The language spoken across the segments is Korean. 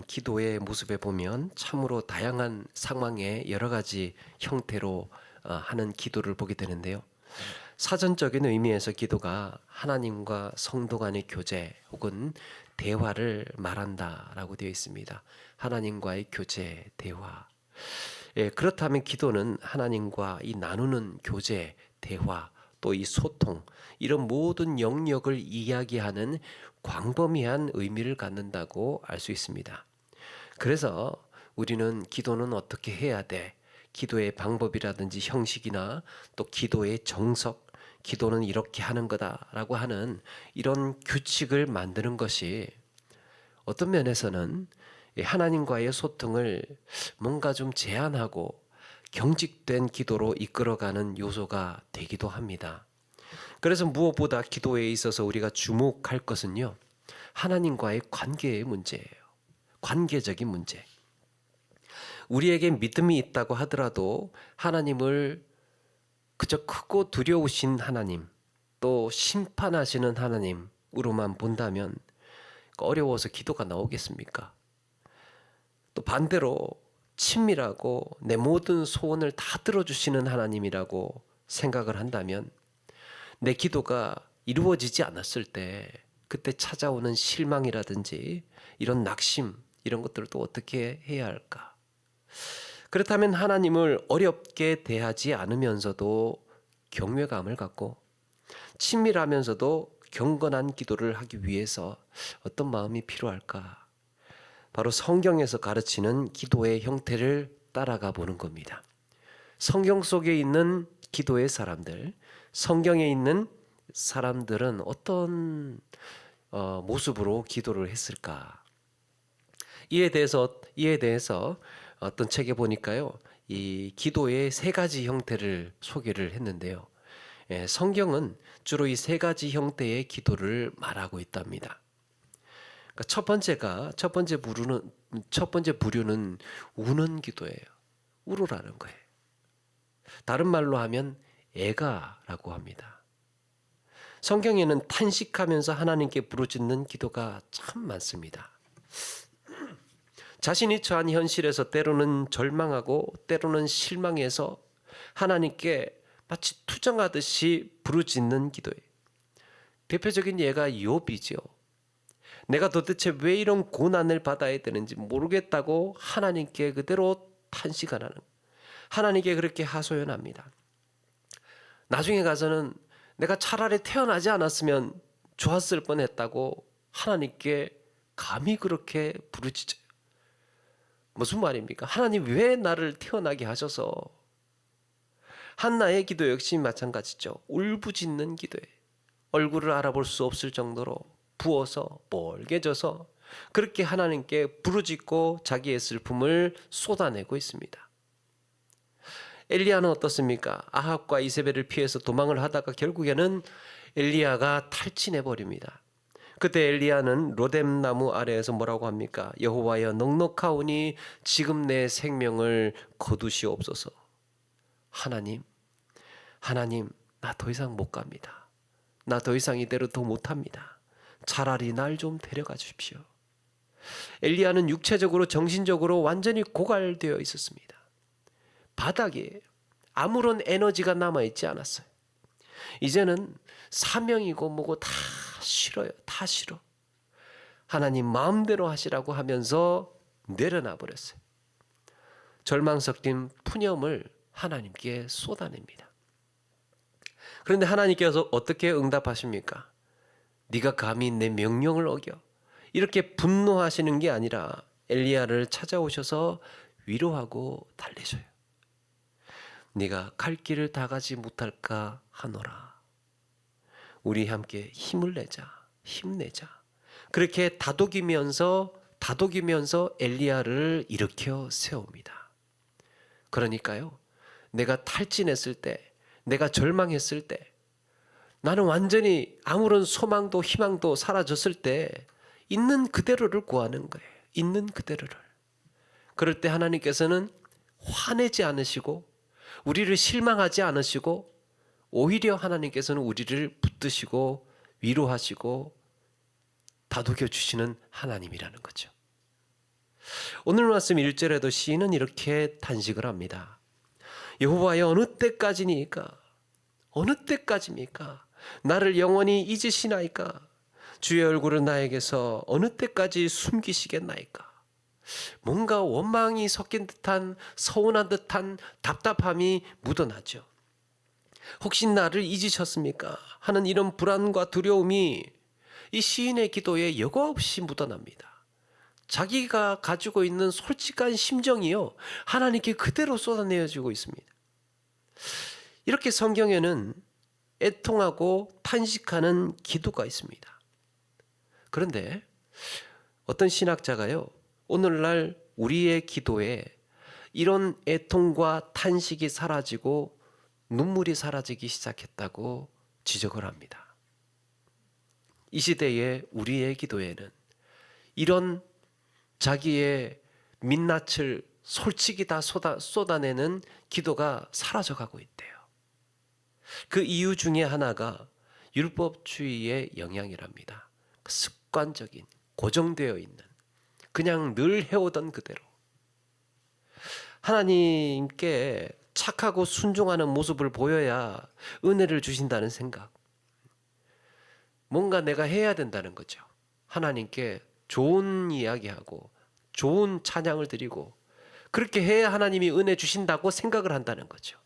기도의 모습에 보면 참으로 다양한 상황의 여러 가지 형태로 하는 기도를 보게 되는데요. 사전적인 의미에서 기도가 하나님과 성도 간의 교제 혹은 대화를 말한다라고 되어 있습니다. 하나님과의 교제, 대화. 그렇다면 기도는 하나님과 이 나누는 교제, 대화, 또 이 소통, 이런 모든 영역을 이야기하는 광범위한 의미를 갖는다고 알 수 있습니다. 그래서 우리는 기도는 어떻게 해야 돼? 기도의 방법이라든지 형식이나 또 기도의 정석, 기도는 이렇게 하는 거다라고 하는 이런 규칙을 만드는 것이 어떤 면에서는 하나님과의 소통을 뭔가 좀 제한하고 경직된 기도로 이끌어가는 요소가 되기도 합니다. 그래서 무엇보다 기도에 있어서 우리가 주목할 것은요, 하나님과의 관계의 문제예요. 관계적인 문제. 우리에게 믿음이 있다고 하더라도 하나님을 그저 크고 두려우신 하나님, 또 심판하시는 하나님으로만 본다면 어려워서 기도가 나오겠습니까? 또 반대로 친밀하고 내 모든 소원을 다 들어주시는 하나님이라고 생각을 한다면 내 기도가 이루어지지 않았을 때 그때 찾아오는 실망이라든지 이런 낙심, 이런 것들을 또 어떻게 해야 할까? 그렇다면 하나님을 어렵게 대하지 않으면서도 경외감을 갖고 친밀하면서도 경건한 기도를 하기 위해서 어떤 마음이 필요할까? 바로 성경에서 가르치는 기도의 형태를 따라가 보는 겁니다. 성경 속에 있는 기도의 사람들, 성경에 있는 사람들은 어떤 모습으로 기도를 했을까? 이에 대해서 어떤 책에 보니까요, 이 기도의 세 가지 형태를 소개를 했는데요. 성경은 주로 이 세 가지 형태의 기도를 말하고 있답니다. 그러니까 첫 번째 부류는 우는 기도예요. 울으라는 거예요. 다른 말로 하면 애가라고 합니다. 성경에는 탄식하면서 하나님께 부르짖는 기도가 참 많습니다. 자신이 처한 현실에서 때로는 절망하고 때로는 실망해서 하나님께 마치 투정하듯이 부르짖는 기도예요. 대표적인 예가 욥이죠. 내가 도대체 왜 이런 고난을 받아야 되는지 모르겠다고 하나님께 그대로 탄식하는, 하나님께 그렇게 하소연합니다. 나중에 가서는 내가 차라리 태어나지 않았으면 좋았을 뻔했다고 하나님께 감히 그렇게 부르짖어요. 무슨 말입니까? 하나님 왜 나를 태어나게 하셔서? 한나의 기도 역시 마찬가지죠. 울부짖는 기도예요. 얼굴을 알아볼 수 없을 정도로 부어서 뻘개져서 그렇게 하나님께 부르짖고 자기의 슬픔을 쏟아내고 있습니다. 엘리야는 어떻습니까? 아합과 이세벨을 피해서 도망을 하다가 결국에는 엘리야가 탈진해 버립니다. 그때 엘리야는 로뎀 나무 아래에서 뭐라고 합니까? 여호와여, 넉넉하오니 지금 내 생명을 거두시옵소서. 하나님, 나 더 이상 못 갑니다. 나 더 이상 이대로 더 못합니다. 차라리 날 좀 데려가 주십시오. 엘리야는 육체적으로 정신적으로 완전히 고갈되어 있었습니다. 바닥이에요. 아무런 에너지가 남아있지 않았어요. 이제는 사명이고 뭐고 다 싫어요. 다 싫어. 하나님 마음대로 하시라고 하면서 내려놔 버렸어요. 절망 섞인 푸념을 하나님께 쏟아냅니다. 그런데 하나님께서 어떻게 응답하십니까? 네가 감히 내 명령을 어겨? 이렇게 분노하시는 게 아니라 엘리야를 찾아오셔서 위로하고 달래줘요. 네가 갈 길을 다 가지 못할까 하노라. 우리 함께 힘을 내자. 힘내자. 그렇게 다독이면서 엘리야를 일으켜 세웁니다. 그러니까요, 내가 탈진했을 때, 내가 절망했을 때, 나는 완전히 아무런 소망도 희망도 사라졌을 때 있는 그대로를 구하는 거예요. 있는 그대로를. 그럴 때 하나님께서는 화내지 않으시고 우리를 실망하지 않으시고 오히려 하나님께서는 우리를 붙드시고 위로하시고 다독여 주시는 하나님이라는 거죠. 오늘 말씀 1절에도 시인은 이렇게 탄식을 합니다. 여호와여, 어느 때까지니까? 어느 때까지입니까? 나를 영원히 잊으시나이까? 주의 얼굴을 나에게서 어느 때까지 숨기시겠나이까? 뭔가 원망이 섞인 듯한, 서운한 듯한 답답함이 묻어나죠. 혹시 나를 잊으셨습니까? 하는 이런 불안과 두려움이 이 시인의 기도에 여과 없이 묻어납니다. 자기가 가지고 있는 솔직한 심정이요, 하나님께 그대로 쏟아내어지고 있습니다. 이렇게 성경에는 애통하고 탄식하는 기도가 있습니다. 그런데 어떤 신학자가요, 오늘날 우리의 기도에 이런 애통과 탄식이 사라지고 눈물이 사라지기 시작했다고 지적을 합니다. 이 시대의 우리의 기도에는 이런 자기의 민낯을 솔직히 다 쏟아내는 기도가 사라져가고 있대요. 그 이유 중에 하나가 율법주의의 영향이랍니다. 습관적인, 고정되어 있는, 그냥 늘 해오던 그대로 하나님께 착하고 순종하는 모습을 보여야 은혜를 주신다는 생각, 뭔가 내가 해야 된다는 거죠. 하나님께 좋은 이야기하고 좋은 찬양을 드리고 그렇게 해야 하나님이 은혜 주신다고 생각을 한다는 거죠.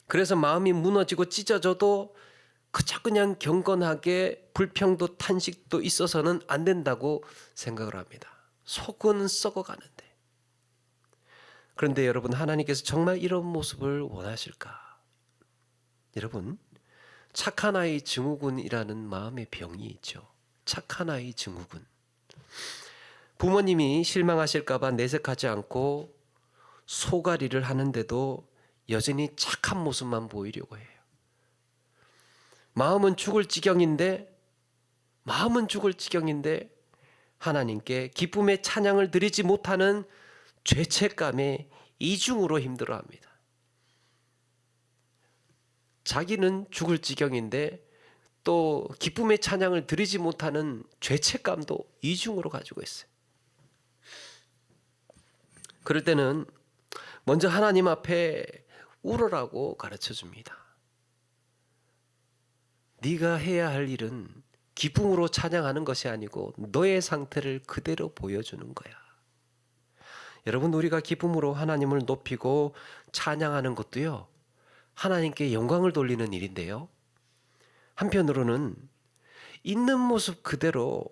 그래서 마음이 무너지고 찢어져도 그저 그냥 경건하게 불평도 탄식도 있어서는 안 된다고 생각을 합니다. 속은 썩어가는데. 그런데 여러분, 하나님께서 정말 이런 모습을 원하실까? 여러분, 착한 아이 증후군이라는 마음의 병이 있죠. 착한 아이 증후군. 부모님이 실망하실까 봐 내색하지 않고 소가리를 하는데도 여전히 착한 모습만 보이려고 해요. 마음은 죽을 지경인데 하나님께 기쁨의 찬양을 드리지 못하는 죄책감에 이중으로 힘들어합니다. 자기는 죽을 지경인데 또 기쁨의 찬양을 드리지 못하는 죄책감도 이중으로 가지고 있어요. 그럴 때는 먼저 하나님 앞에 울어라고 가르쳐 줍니다. 네가 해야 할 일은 기쁨으로 찬양하는 것이 아니고 너의 상태를 그대로 보여주는 거야. 여러분, 우리가 기쁨으로 하나님을 높이고 찬양하는 것도요, 하나님께 영광을 돌리는 일인데요, 한편으로는 있는 모습 그대로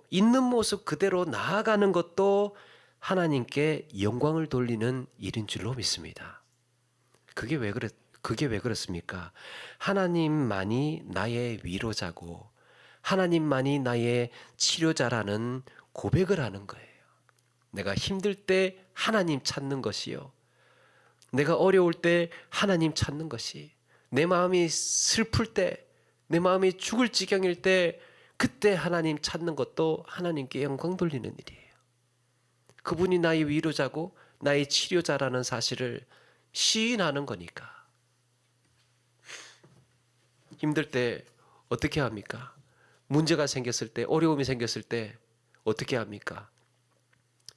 나아가는 것도 하나님께 영광을 돌리는 일인 줄로 믿습니다. 그게 왜 그렇습니까? 하나님만이 나의 위로자고 하나님만이 나의 치료자라는 고백을 하는 거예요. 내가 힘들 때 하나님 찾는 것이요, 내가 어려울 때 하나님 찾는 것이, 내 마음이 슬플 때, 내 마음이 죽을 지경일 때 그때 하나님 찾는 것도 하나님께 영광 돌리는 일이에요. 그분이 나의 위로자고 나의 치료자라는 사실을 시인하는 거니까. 힘들 때 어떻게 합니까? 문제가 생겼을 때, 어려움이 생겼을 때 어떻게 합니까?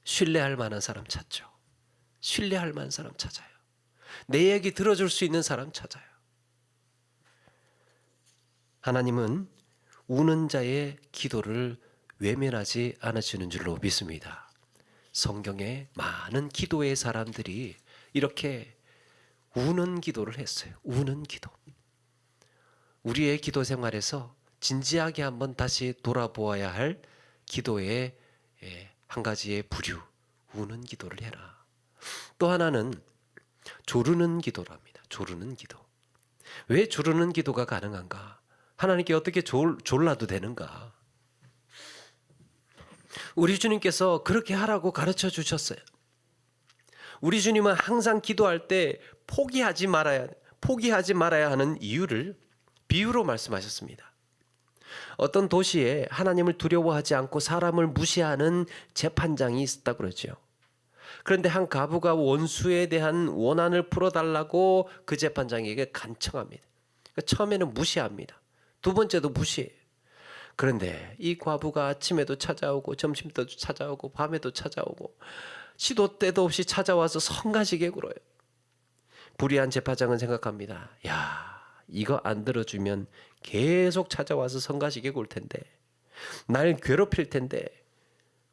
신뢰할 만한 사람 찾죠. 신뢰할 만한 사람 찾아요. 내 얘기 들어줄 수 있는 사람 찾아요. 하나님은 우는 자의 기도를 외면하지 않으시는 줄로 믿습니다. 성경에 많은 기도의 사람들이 이렇게 우는 기도를 했어요. 우는 기도. 우리의 기도 생활에서 진지하게 한번 다시 돌아보아야 할 기도의 한 가지의 부류, 우는 기도를 해라. 또 하나는 조르는 기도랍니다. 조르는 기도. 왜 조르는 기도가 가능한가? 하나님께 어떻게 졸라도 되는가? 우리 주님께서 그렇게 하라고 가르쳐 주셨어요. 우리 주님은 항상 기도할 때 포기하지 말아야 하는 이유를 비유로 말씀하셨습니다. 어떤 도시에 하나님을 두려워하지 않고 사람을 무시하는 재판장이 있었다고 그러죠. 그런데 한 과부가 원수에 대한 원한을 풀어달라고 그 재판장에게 간청합니다. 그러니까 처음에는 무시합니다. 두 번째도 무시해요. 그런데 이 과부가 아침에도 찾아오고 점심 때도 찾아오고 밤에도 찾아오고 시도 때도 없이 찾아와서 성가시게 굴어요. 불의한 제사장은 생각합니다. 야, 이거 안 들어주면 계속 찾아와서 성가시게 굴 텐데, 날 괴롭힐 텐데,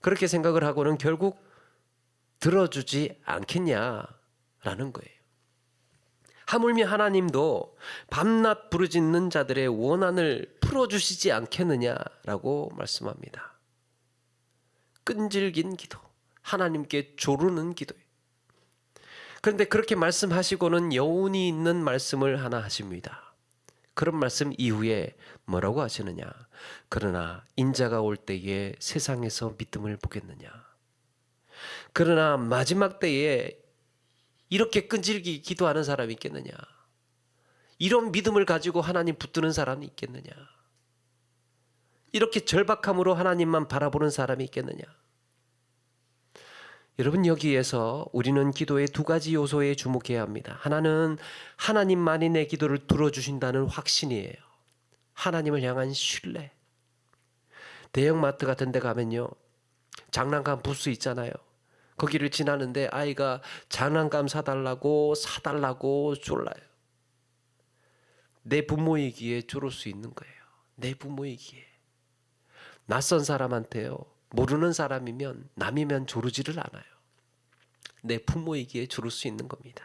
그렇게 생각을 하고는 결국 들어주지 않겠냐라는 거예요. 하물며 하나님도 밤낮 부르짖는 자들의 원한을 풀어주시지 않겠느냐라고 말씀합니다. 끈질긴 기도, 하나님께 조르는 기도예요. 그런데 그렇게 말씀하시고는 여운이 있는 말씀을 하나 하십니다. 그런 말씀 이후에 뭐라고 하시느냐? 그러나 인자가 올 때에 세상에서 믿음을 보겠느냐? 그러나 마지막 때에 이렇게 끈질기게 기도하는 사람이 있겠느냐? 이런 믿음을 가지고 하나님 붙드는 사람이 있겠느냐? 이렇게 절박함으로 하나님만 바라보는 사람이 있겠느냐? 여러분, 여기에서 우리는 기도의 두 가지 요소에 주목해야 합니다. 하나는 하나님만이 내 기도를 들어주신다는 확신이에요. 하나님을 향한 신뢰. 대형마트 같은 데 가면요, 장난감 부스 있잖아요. 거기를 지나는데 아이가 장난감 사달라고 졸라요. 내 부모이기에 조를 수 있는 거예요. 내 부모이기에. 낯선 사람한테요, 모르는 사람이면 남이면 조르지를 않아요. 내 부모이기에 조를 수 있는 겁니다.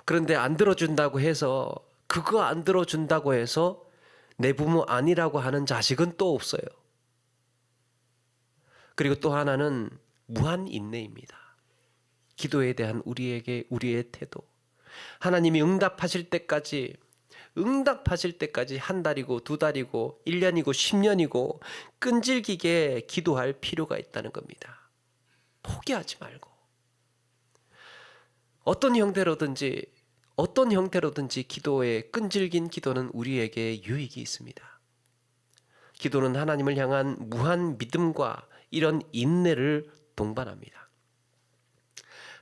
그런데 안 들어준다고 해서, 그거 안 들어준다고 해서 내 부모 아니라고 하는 자식은 또 없어요. 그리고 또 하나는 무한 인내입니다. 기도에 대한 우리의 태도. 하나님이 응답하실 때까지 한 달이고 두 달이고 1년이고 10년이고 끈질기게 기도할 필요가 있다는 겁니다. 포기하지 말고 어떤 형태로든지 기도의 끈질긴 기도는 우리에게 유익이 있습니다. 기도는 하나님을 향한 무한 믿음과 이런 인내를 동반합니다.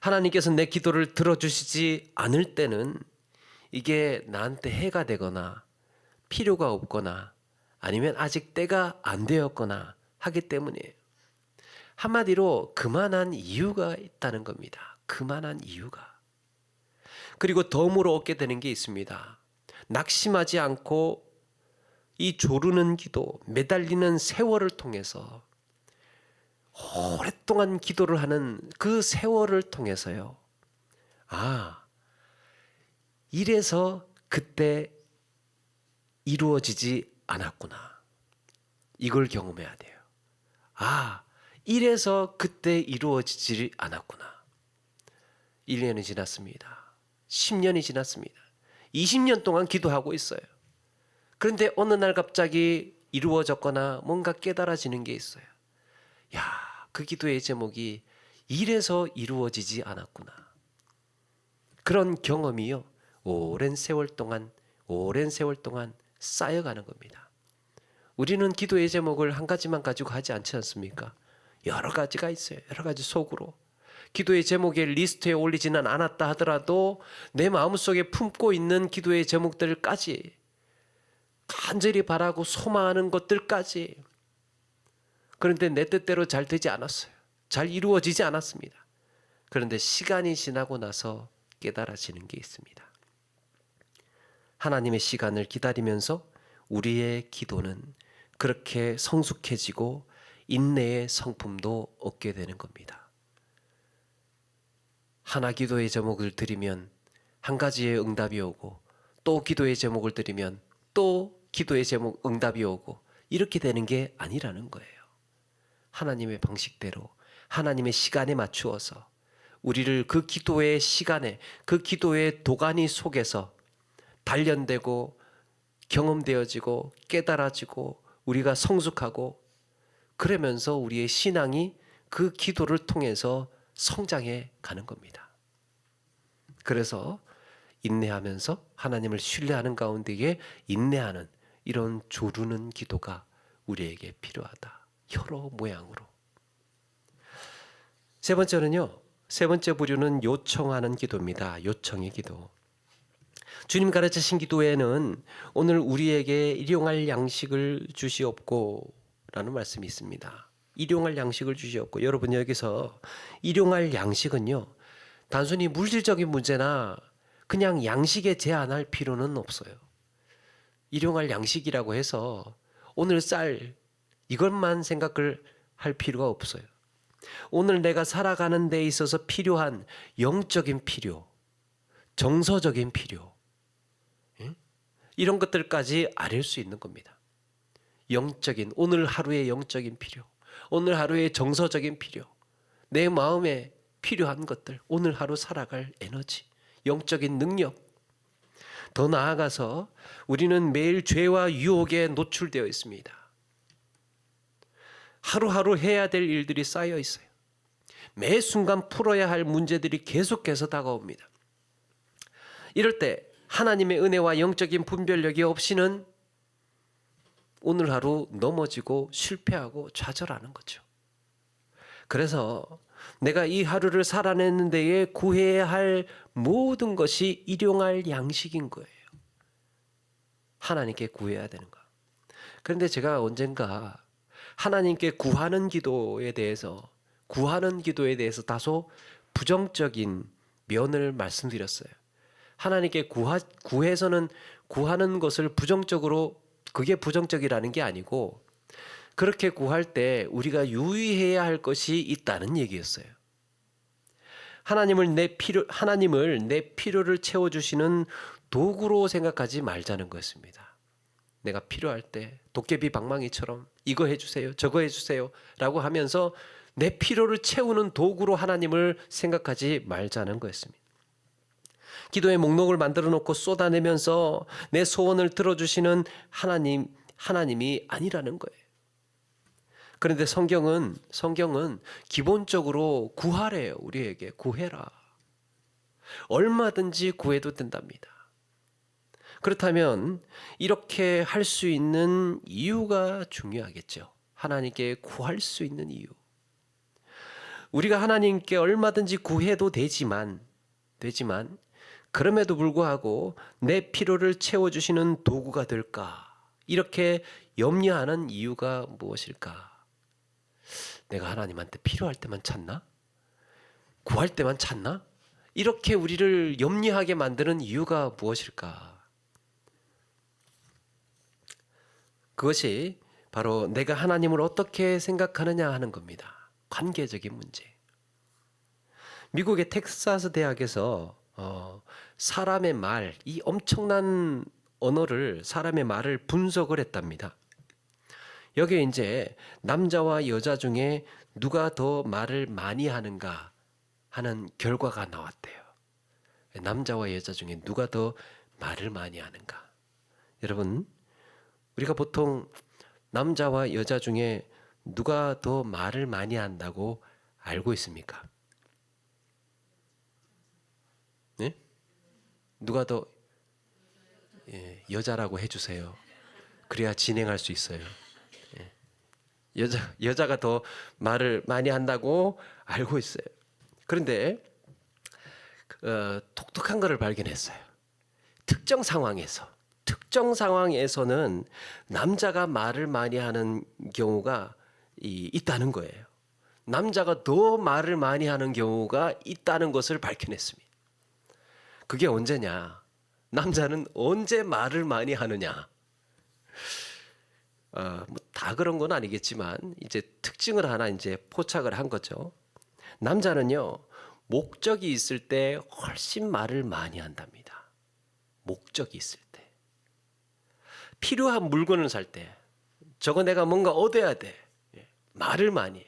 하나님께서 내 기도를 들어주시지 않을 때는 이게 나한테 해가 되거나 필요가 없거나 아니면 아직 때가 안 되었거나 하기 때문이에요. 한마디로 그만한 이유가 있다는 겁니다. 그만한 이유가. 그리고 덤으로 얻게 되는 게 있습니다. 낙심하지 않고 이 조르는 기도, 매달리는 세월을 통해서 오랫동안 기도를 하는 그 세월을 통해서요. 아, 이래서 그때 이루어지지 않았구나. 이걸 경험해야 돼요. 아, 이래서 그때 이루어지지 않았구나. 1년이 지났습니다. 10년이 지났습니다. 20년 동안 기도하고 있어요. 그런데 어느 날 갑자기 이루어졌거나 뭔가 깨달아지는 게 있어요. 야, 그 기도의 제목이 이래서 이루어지지 않았구나. 그런 경험이요, 오랜 세월 동안 쌓여가는 겁니다. 우리는 기도의 제목을 한 가지만 가지고 하지 않지 않습니까? 여러 가지가 있어요. 여러 가지 속으로. 기도의 제목의 리스트에 올리지는 않았다 하더라도 내 마음속에 품고 있는 기도의 제목들까지, 간절히 바라고 소망하는 것들까지. 그런데 내 뜻대로 잘 되지 않았어요. 잘 이루어지지 않았습니다. 그런데 시간이 지나고 나서 깨달아지는 게 있습니다. 하나님의 시간을 기다리면서 우리의 기도는 그렇게 성숙해지고 인내의 성품도 얻게 되는 겁니다. 하나 기도의 제목을 드리면 한 가지의 응답이 오고, 또 기도의 제목을 드리면 또 기도의 제목 응답이 오고, 이렇게 되는 게 아니라는 거예요. 하나님의 방식대로, 하나님의 시간에 맞추어서 우리를 그 기도의 시간에, 그 기도의 도가니 속에서 단련되고 경험되어지고 깨달아지고 우리가 성숙하고, 그러면서 우리의 신앙이 그 기도를 통해서 성장해 가는 겁니다. 그래서 인내하면서 하나님을 신뢰하는 가운데에 인내하는 이런 조르는 기도가 우리에게 필요하다. 여러 모양으로. 세 번째 부류는 요청하는 기도입니다. 요청의 기도. 주님 가르치신 기도에는 오늘 우리에게 일용할 양식을 주시옵고 라는 말씀이 있습니다. 일용할 양식을 주시옵고, 여러분 여기서 일용할 양식은요, 단순히 물질적인 문제나 그냥 양식에 제한할 필요는 없어요. 일용할 양식이라고 해서 오늘 쌀 이것만 생각을 할 필요가 없어요. 오늘 내가 살아가는 데 있어서 필요한 영적인 필요, 정서적인 필요, 이런 것들까지 아릴 수 있는 겁니다. 영적인, 오늘 하루의 영적인 필요, 오늘 하루의 정서적인 필요, 내 마음에 필요한 것들, 오늘 하루 살아갈 에너지, 영적인 능력. 더 나아가서 우리는 매일 죄와 유혹에 노출되어 있습니다. 하루하루 해야 될 일들이 쌓여 있어요. 매 순간 풀어야 할 문제들이 계속해서 다가옵니다. 이럴 때 하나님의 은혜와 영적인 분별력이 없이는 오늘 하루 넘어지고 실패하고 좌절하는 거죠. 그래서 내가 이 하루를 살아내는 데에 구해야 할 모든 것이 일용할 양식인 거예요. 하나님께 구해야 되는 거. 그런데 제가 언젠가 하나님께 구하는 기도에 대해서 다소 부정적인 면을 말씀드렸어요. 하나님께 구해서는 구하는 것을 부정적으로, 그게 부정적이라는 게 아니고, 그렇게 구할 때 우리가 유의해야 할 것이 있다는 얘기였어요. 하나님을 내 필요를 채워주시는 도구로 생각하지 말자는 것입니다. 내가 필요할 때 도깨비 방망이처럼 이거 해주세요, 저거 해주세요 라고 하면서 내 필요를 채우는 도구로 하나님을 생각하지 말자는 거였습니다. 기도의 목록을 만들어 놓고 쏟아내면서 내 소원을 들어주시는 하나님이 아니라는 거예요. 그런데 성경은 기본적으로 구하래요. 우리에게 구해라. 얼마든지 구해도 된답니다. 그렇다면 이렇게 할 수 있는 이유가 중요하겠죠. 하나님께 구할 수 있는 이유. 우리가 하나님께 얼마든지 구해도 되지만 그럼에도 불구하고 내 필요를 채워주시는 도구가 될까? 이렇게 염려하는 이유가 무엇일까? 내가 하나님한테 필요할 때만 찾나? 구할 때만 찾나? 이렇게 우리를 염려하게 만드는 이유가 무엇일까? 그것이 바로 내가 하나님을 어떻게 생각하느냐 하는 겁니다. 관계적인 문제. 미국의 텍사스 대학에서 사람의 말, 이 엄청난 언어를, 사람의 말을 분석을 했답니다. 여기에 이제 남자와 여자 중에 누가 더 말을 많이 하는가 하는 결과가 나왔대요. 남자와 여자 중에 누가 더 말을 많이 하는가. 여러분, 우리가 보통 남자와 여자 중에 누가 더 말을 많이 한다고 알고 있습니까? 네? 누가 더 여자라고 해주세요. 그래야 진행할 수 있어요. 여자가 더 말을 많이 한다고 알고 있어요. 그런데 독특한 것을 발견했어요. 특정 상황에서는 남자가 말을 많이 하는 경우가 있다는 거예요. 남자가 더 말을 많이 하는 경우가 있다는 것을 밝혀냈습니다. 그게 언제냐? 남자는 언제 말을 많이 하느냐? 다 그런 건 아니겠지만 이제 특징을 하나 이제 포착을 한 거죠. 남자는요, 목적이 있을 때 훨씬 말을 많이 한답니다. 목적이 있을 때. 필요한 물건을 살 때, 저거 내가 뭔가 얻어야 돼. 말을 많이 해.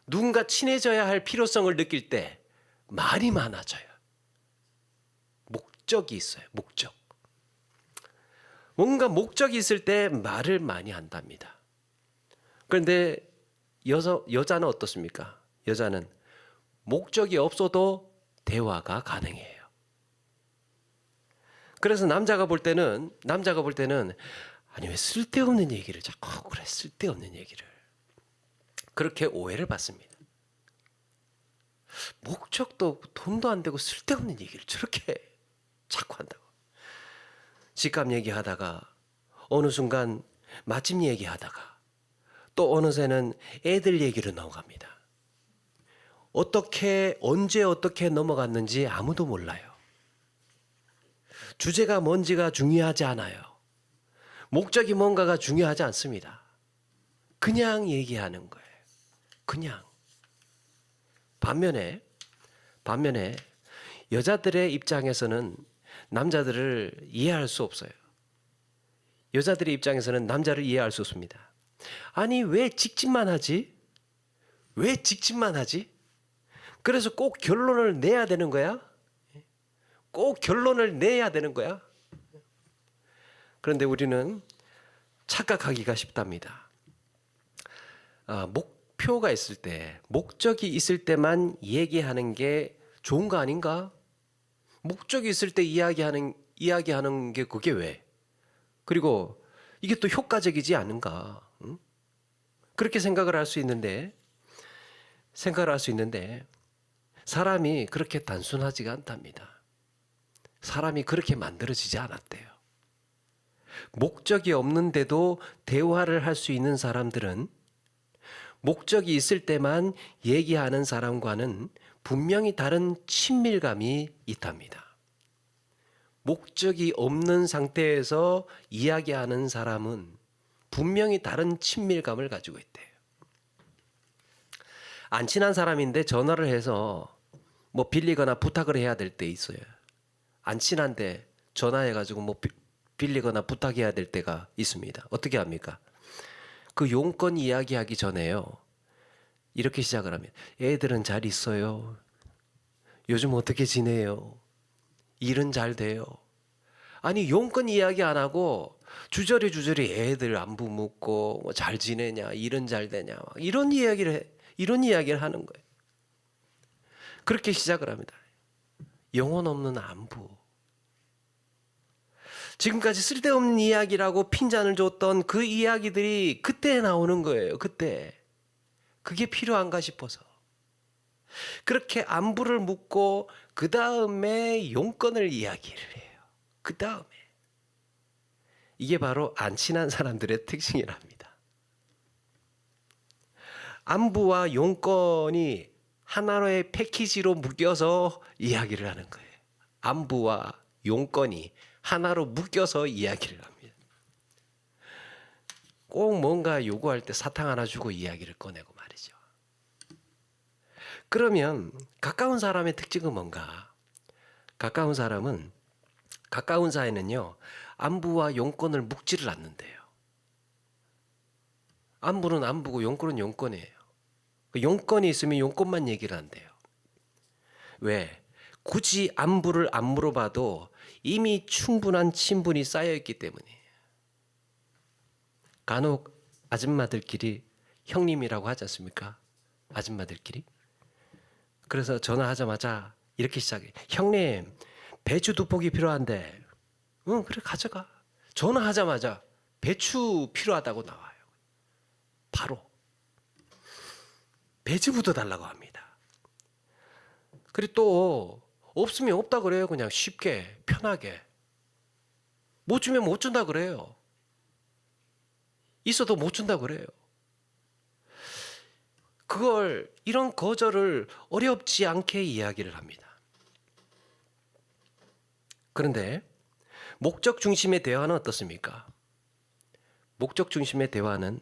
누군가 친해져야 할 필요성을 느낄 때 말이 많아져요. 목적이 있어요. 목적. 뭔가 목적이 있을 때 말을 많이 한답니다. 그런데 여자는 어떻습니까? 여자는 목적이 없어도 대화가 가능해요. 그래서 남자가 볼 때는 아니 왜 쓸데없는 얘기를 자꾸 하고 그래, 쓸데없는 얘기를. 그렇게 오해를 받습니다. 목적도 돈도 안 되고 쓸데없는 얘기를 저렇게 자꾸 한다고. 집값 얘기하다가 어느 순간 맛집 얘기하다가 또 어느새는 애들 얘기로 넘어갑니다. 어떻게 언제 어떻게 넘어갔는지 아무도 몰라요. 주제가 뭔지가 중요하지 않아요. 목적이 뭔가가 중요하지 않습니다. 그냥 얘기하는 거예요. 그냥. 반면에 여자들의 입장에서는 남자들을 이해할 수 없어요. 여자들의 입장에서는 남자를 이해할 수 없습니다. 아니 왜 직진만 하지? 왜 직진만 하지? 그래서 꼭 결론을 내야 되는 거야? 꼭 결론을 내야 되는 거야? 그런데 우리는 착각하기가 쉽답니다. 목표가 있을 때, 목적이 있을 때만 얘기하는 게 좋은 거 아닌가? 목적이 있을 때 이야기하는 게 그게 왜? 그리고 이게 또 효과적이지 않은가? 응? 그렇게 생각을 할 수 있는데 사람이 그렇게 단순하지가 않답니다. 사람이 그렇게 만들어지지 않았대요. 목적이 없는데도 대화를 할 수 있는 사람들은 목적이 있을 때만 얘기하는 사람과는 분명히 다른 친밀감이 있답니다. 목적이 없는 상태에서 이야기하는 사람은 분명히 다른 친밀감을 가지고 있대요. 안 친한 사람인데 전화를 해서 뭐 빌리거나 부탁을 해야 될 때 있어요. 안 친한데 전화해가지고 뭐 빌리거나 부탁해야 될 때가 있습니다. 어떻게 합니까? 그 용건 이야기하기 전에요. 이렇게 시작을 합니다. 애들은 잘 있어요. 요즘 어떻게 지내요? 일은 잘 돼요. 아니 용건 이야기 안 하고 주저리 애들 안부 묻고 뭐 잘 지내냐, 일은 잘 되냐, 이런 이야기를 하는 거예요. 그렇게 시작을 합니다. 영혼 없는 안부. 지금까지 쓸데없는 이야기라고 핀잔을 줬던 그 이야기들이 그때 나오는 거예요. 그때. 그게 필요한가 싶어서. 그렇게 안부를 묻고 그 다음에 용건을 이야기를 해요. 그 다음에. 이게 바로 안 친한 사람들의 특징이랍니다. 안부와 용건이 하나의 패키지로 묶여서 이야기를 하는 거예요. 안부와 용건이 하나로 묶여서 이야기를 합니다. 꼭 뭔가 요구할 때 사탕 하나 주고 이야기를 꺼내고 말이죠. 그러면 가까운 사람의 특징은 뭔가? 가까운 사이는요, 안부와 용건을 묶지를 않는데요. 안부는 안부고 용건은 용건이에요. 용건이 있으면 용건만 얘기를 한대요. 왜? 굳이 안부를 안 물어봐도 이미 충분한 친분이 쌓여있기 때문이에요. 간혹 아줌마들끼리 형님이라고 하지 않습니까? 아줌마들끼리. 그래서 전화하자마자 이렇게 시작해. 형님, 배추 2포기 필요한데. 응, 그래 가져가. 전화하자마자 배추 필요하다고 나와요. 바로. 배즙부터 달라고 합니다. 그리고 또 없으면 없다 그래요. 그냥 쉽게 편하게. 못 주면 못 준다 그래요. 있어도 못 준다 그래요. 그걸 이런 거절을 어렵지 않게 이야기를 합니다. 그런데 목적 중심의 대화는 어떻습니까? 목적 중심의 대화는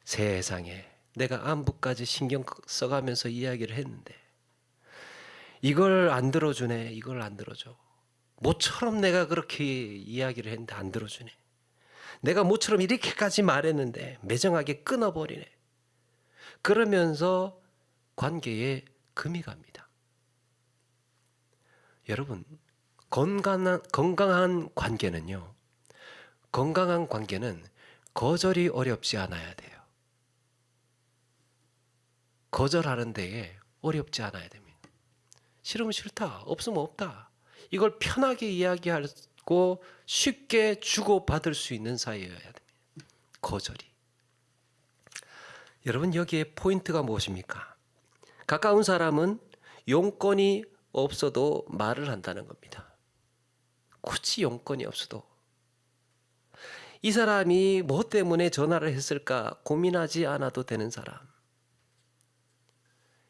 세상에 내가 안부까지 신경 써가면서 이야기를 했는데 이걸 안 들어주네. 이걸 안 들어줘. 모처럼 내가 그렇게 이야기를 했는데 안 들어주네. 내가 모처럼 이렇게까지 말했는데 매정하게 끊어버리네. 그러면서 관계에 금이 갑니다. 여러분, 건강한 관계는요. 건강한 관계는 거절이 어렵지 않아야 돼요. 거절하는 데에 어렵지 않아야 됩니다. 싫으면 싫다. 없으면 없다. 이걸 편하게 이야기하고 쉽게 주고받을 수 있는 사이여야 됩니다. 거절이. 여러분 여기에 포인트가 무엇입니까? 가까운 사람은 용건이 없어도 말을 한다는 겁니다. 굳이 용건이 없어도 이 사람이 뭐 때문에 전화를 했을까 고민하지 않아도 되는 사람,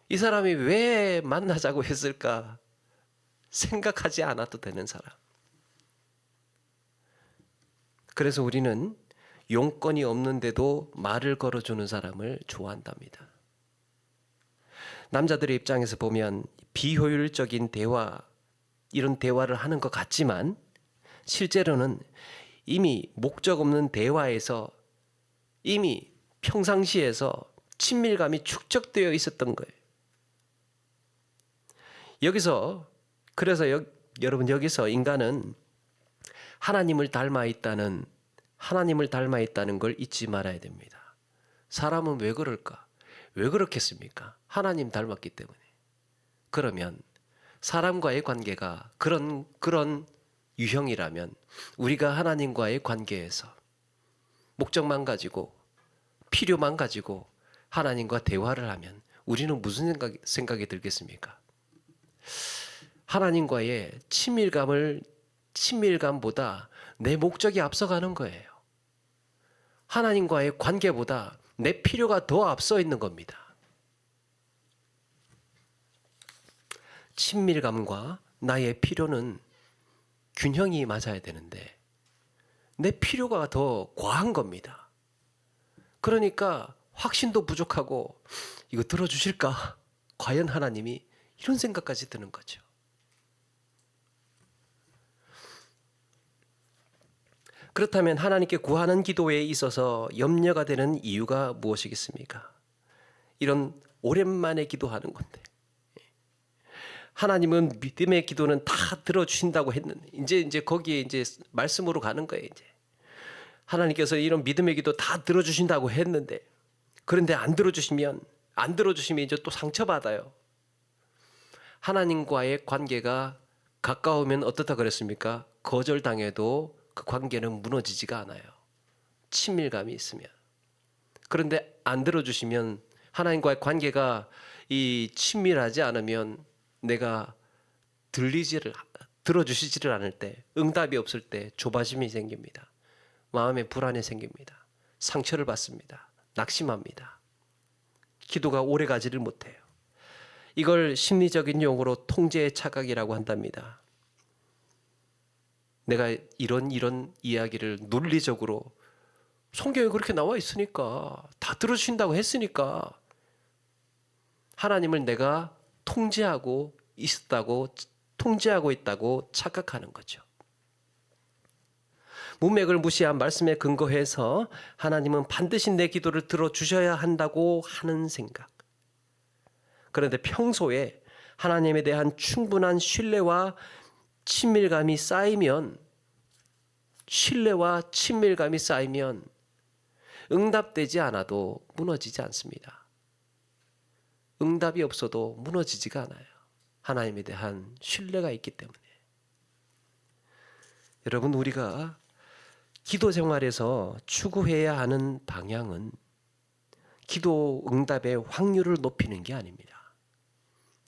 이 사람이 왜 만나자고 했을까 생각하지 않아도 되는 사람. 그래서 우리는 용건이 없는데도 말을 걸어주는 사람을 좋아한답니다. 남자들의 입장에서 보면 비효율적인 대화, 이런 대화를 하는 것 같지만 실제로는 이미 목적 없는 대화에서 이미 평상시에서 친밀감이 축적되어 있었던 거예요. 여러분 여기서 인간은 하나님을 닮아 있다는 걸 잊지 말아야 됩니다. 사람은 왜 그럴까? 왜 그렇겠습니까? 하나님 닮았기 때문에. 그러면 사람과의 관계가 그런 유형이라면 우리가 하나님과의 관계에서 목적만 가지고 필요만 가지고 하나님과 대화를 하면 우리는 무슨 생각이 들겠습니까? 하나님과의 친밀감보다 내 목적이 앞서가는 거예요. 하나님과의 관계보다 내 필요가 더 앞서 있는 겁니다. 친밀감과 나의 필요는 균형이 맞아야 되는데 내 필요가 더 과한 겁니다. 그러니까 확신도 부족하고 이거 들어주실까? 과연 하나님이? 이런 생각까지 드는 거죠. 그렇다면 하나님께 구하는 기도에 있어서 염려가 되는 이유가 무엇이겠습니까? 이런 오랜만에 기도하는 건데 하나님은 믿음의 기도는 다 들어주신다고 했는데 이제 거기에 이제 말씀으로 가는 거예요. 이제 하나님께서 이런 믿음의 기도 다 들어주신다고 했는데 그런데 안 들어주시면 이제 또 상처받아요. 하나님과의 관계가 가까우면 어떻다 그랬습니까? 거절당해도 그 관계는 무너지지가 않아요. 친밀감이 있으면. 그런데 안 들어주시면 하나님과의 관계가 이 친밀하지 않으면 내가 들어주시지를 않을 때, 응답이 없을 때 조바심이 생깁니다. 마음에 불안이 생깁니다. 상처를 받습니다. 낙심합니다. 기도가 오래 가지를 못해요. 이걸 심리적인 용어로 통제의 착각이라고 한답니다. 내가 이런 이야기를 논리적으로 성경에 그렇게 나와 있으니까 다 들어주신다고 했으니까 하나님을 내가 통제하고 있다고 착각하는 거죠. 문맥을 무시한 말씀에 근거해서 하나님은 반드시 내 기도를 들어주셔야 한다고 하는 생각. 그런데 평소에 하나님에 대한 충분한 신뢰와 친밀감이 쌓이면 응답되지 않아도 무너지지 않습니다. 응답이 없어도 무너지지가 않아요. 하나님에 대한 신뢰가 있기 때문에. 여러분, 우리가 기도 생활에서 추구해야 하는 방향은 기도 응답의 확률을 높이는 게 아닙니다.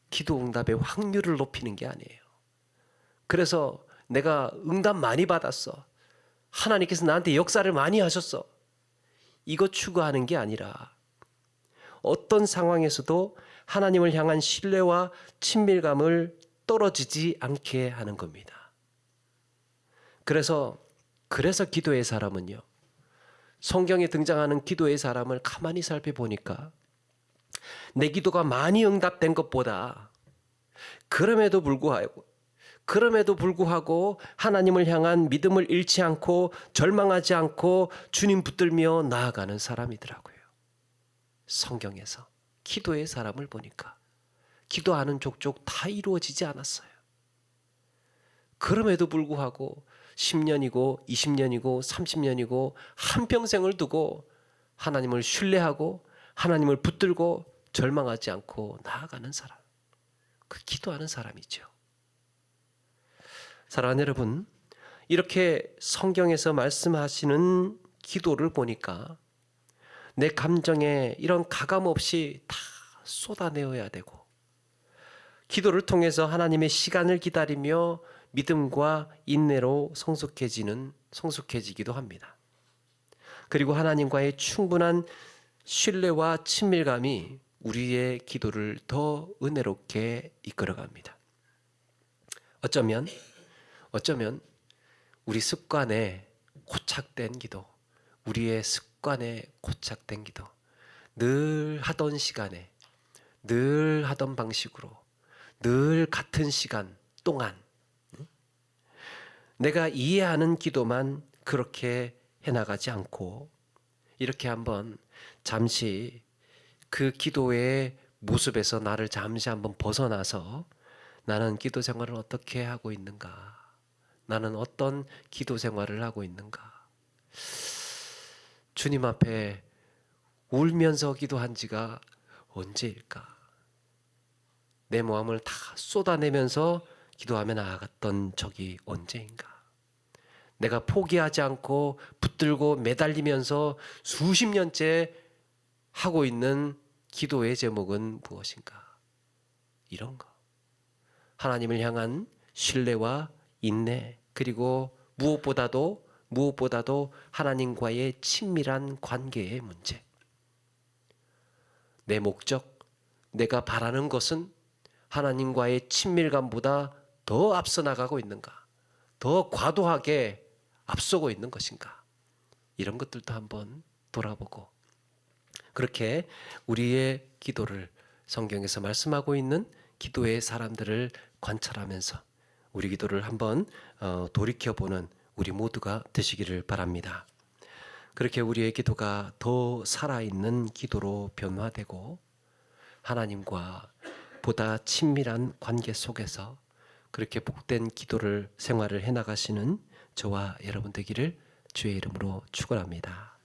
기도 응답의 확률을 높이는 게 아니에요. 그래서 내가 응답 많이 받았어. 하나님께서 나한테 역사를 많이 하셨어. 이거 추구하는 게 아니라 어떤 상황에서도 하나님을 향한 신뢰와 친밀감을 떨어지지 않게 하는 겁니다. 그래서 기도의 사람은요. 성경에 등장하는 기도의 사람을 가만히 살펴보니까 내 기도가 많이 응답된 것보다 그럼에도 불구하고 하나님을 향한 믿음을 잃지 않고 절망하지 않고 주님 붙들며 나아가는 사람이더라고요. 성경에서 기도의 사람을 보니까 기도하는 족족 다 이루어지지 않았어요. 그럼에도 불구하고 10년이고 20년이고 30년이고 한평생을 두고 하나님을 신뢰하고 하나님을 붙들고 절망하지 않고 나아가는 사람. 그 기도하는 사람이죠. 사랑하는 여러분, 이렇게 성경에서 말씀하시는 기도를 보니까 내 감정에 이런 가감 없이 다 쏟아내어야 되고 기도를 통해서 하나님의 시간을 기다리며 믿음과 인내로 성숙해지기도 합니다. 그리고 하나님과의 충분한 신뢰와 친밀감이 우리의 기도를 더 은혜롭게 이끌어갑니다. 어쩌면 우리 습관에 고착된 기도, 우리의 습관에 고착된 기도, 늘 하던 시간에, 늘 하던 방식으로, 늘 같은 시간 동안 내가 이해하는 기도만 그렇게 해나가지 않고 이렇게 한번 잠시 그 기도의 모습에서 나를 잠시 한번 벗어나서 나는 기도 생활을 어떻게 하고 있는가? 나는 어떤 기도 생활을 하고 있는가? 주님 앞에 울면서 기도한 지가 언제일까? 내 마음을 다 쏟아내면서 기도하며 나아갔던 적이 언제인가? 내가 포기하지 않고 붙들고 매달리면서 수십 년째 하고 있는 기도의 제목은 무엇인가? 이런 거. 하나님을 향한 신뢰와 인내, 그리고 무엇보다도 하나님과의 친밀한 관계의 문제. 내 목적, 내가 바라는 것은 하나님과의 친밀감보다 더 앞서 나가고 있는가? 더 과도하게 앞서고 있는 것인가? 이런 것들도 한번 돌아보고, 그렇게 우리의 기도를 성경에서 말씀하고 있는 기도의 사람들을 관찰하면서 우리 기도를 한번 돌이켜보는 우리 모두가 되시기를 바랍니다. 그렇게 우리의 기도가 더 살아있는 기도로 변화되고 하나님과 보다 친밀한 관계 속에서 그렇게 복된 기도를 생활을 해나가시는 저와 여러분 되기를 주의 이름으로 축원합니다.